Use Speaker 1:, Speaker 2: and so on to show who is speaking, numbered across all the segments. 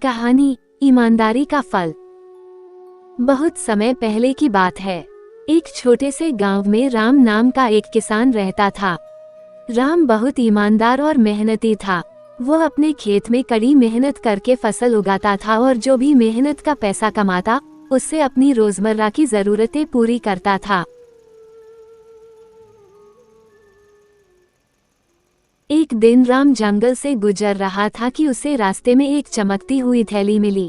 Speaker 1: कहानी ईमानदारी का फल। बहुत समय पहले की बात है। एक छोटे से गांव में राम नाम का एक किसान रहता था। राम बहुत ईमानदार और मेहनती था। वो अपने खेत में कड़ी मेहनत करके फसल उगाता था और जो भी मेहनत का पैसा कमाता उससे अपनी रोजमर्रा की जरूरतें पूरी करता था। एक दिन राम जंगल से गुजर रहा था कि उसे रास्ते में एक चमकती हुई थैली मिली।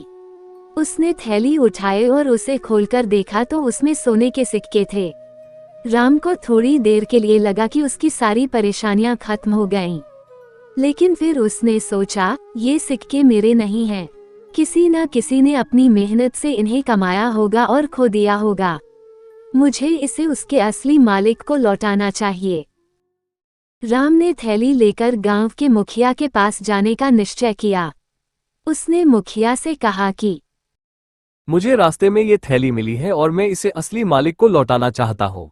Speaker 1: उसने थैली उठाई और उसे खोलकर देखा तो उसमें सोने के सिक्के थे। राम को थोड़ी देर के लिए लगा कि उसकी सारी परेशानियां खत्म हो गईं। लेकिन फिर उसने सोचा, ये सिक्के मेरे नहीं हैं। किसी न किसी ने अपनी मेहनत से इन्हें कमाया होगा और खो दिया होगा। मुझे इसे उसके असली मालिक को लौटाना चाहिए। राम ने थैली लेकर गांव के मुखिया के पास जाने का निश्चय किया। उसने मुखिया से कहा कि
Speaker 2: मुझे रास्ते में ये थैली मिली है और मैं इसे असली मालिक को लौटाना चाहता हूँ।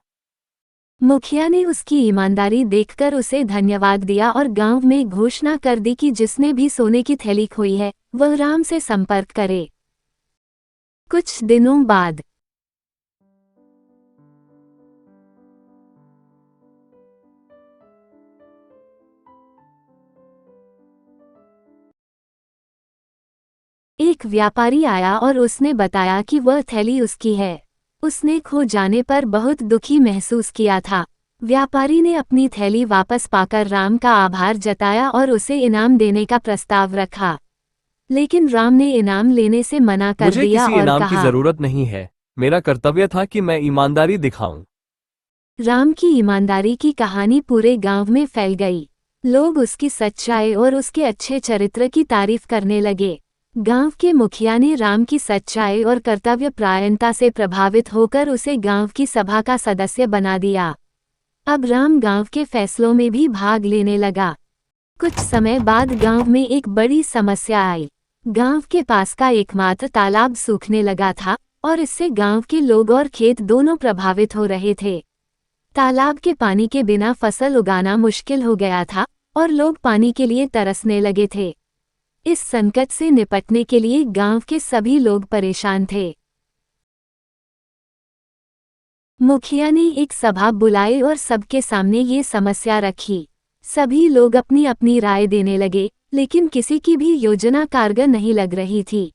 Speaker 1: मुखिया ने उसकी ईमानदारी देखकर उसे धन्यवाद दिया और गांव में घोषणा कर दी कि जिसने भी सोने की थैली खोई है वह राम से संपर्क करे। कुछ दिनों बाद एक व्यापारी आया और उसने बताया कि वह थैली उसकी है। उसने खो जाने पर बहुत दुखी महसूस किया था। व्यापारी ने अपनी थैली वापस पाकर राम का आभार जताया और उसे इनाम देने का प्रस्ताव रखा। लेकिन राम ने इनाम लेने से मना कर
Speaker 2: मुझे
Speaker 1: दिया
Speaker 2: किसी
Speaker 1: और
Speaker 2: इनाम की
Speaker 1: कहा,
Speaker 2: जरूरत नहीं है। मेरा कर्तव्य था कि मैं ईमानदारी दिखाऊं।
Speaker 1: राम की ईमानदारी की कहानी पूरे गांव में फैल गई। लोग उसकी सच्चाई और उसके अच्छे चरित्र की तारीफ करने लगे। गांव के मुखिया ने राम की सच्चाई और कर्तव्यपरायणता से प्रभावित होकर उसे गांव की सभा का सदस्य बना दिया। अब राम गांव के फैसलों में भी भाग लेने लगा। कुछ समय बाद गांव में एक बड़ी समस्या आई। गांव के पास का एकमात्र तालाब सूखने लगा था और इससे गांव के लोग और खेत दोनों प्रभावित हो रहे थे। तालाब के पानी के बिना फसल उगाना मुश्किल हो गया था और लोग पानी के लिए तरसने लगे थे। इस संकट से निपटने के लिए गांव के सभी लोग परेशान थे। मुखिया ने एक सभा बुलाई और सबके सामने ये समस्या रखी। सभी लोग अपनी अपनी राय देने लगे, लेकिन किसी की भी योजना कारगर नहीं लग रही थी।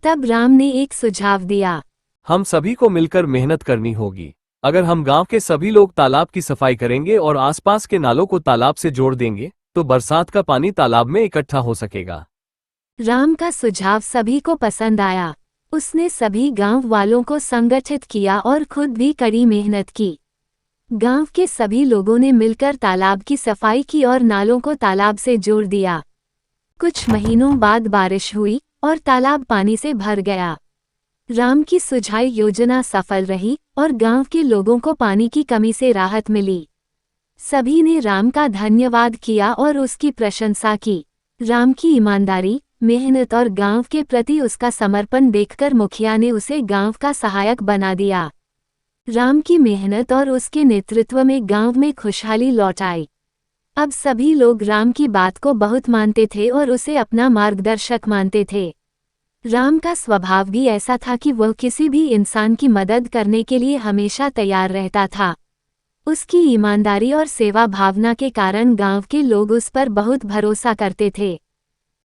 Speaker 1: तब राम ने एक सुझाव दिया।
Speaker 2: हम सभी को मिलकर मेहनत करनी होगी। अगर हम गांव के सभी लोग तालाब की सफाई करेंगे और आसपास के नालों को तालाब से जोड़ देंगे तो बरसात का पानी तालाब में इकट्ठा हो सकेगा।
Speaker 1: राम का सुझाव सभी को पसंद आया। उसने सभी गांव वालों को संगठित किया और खुद भी कड़ी मेहनत की। गांव के सभी लोगों ने मिलकर तालाब की सफाई की और नालों को तालाब से जोड़ दिया। कुछ महीनों बाद बारिश हुई और तालाब पानी से भर गया। राम की सुझाई योजना सफल रही और गांव के लोगों को पानी की कमी से राहत मिली। सभी ने राम का धन्यवाद किया और उसकी प्रशंसा की। राम की ईमानदारी, मेहनत और गांव के प्रति उसका समर्पण देखकर मुखिया ने उसे गांव का सहायक बना दिया। राम की मेहनत और उसके नेतृत्व में गांव में खुशहाली लौट आई। अब सभी लोग राम की बात को बहुत मानते थे और उसे अपना मार्गदर्शक मानते थे। राम का स्वभाव भी ऐसा था कि वह किसी भी इंसान की मदद करने के लिए हमेशा तैयार रहता था। उसकी ईमानदारी और सेवा भावना के कारण गांव के लोग उस पर बहुत भरोसा करते थे।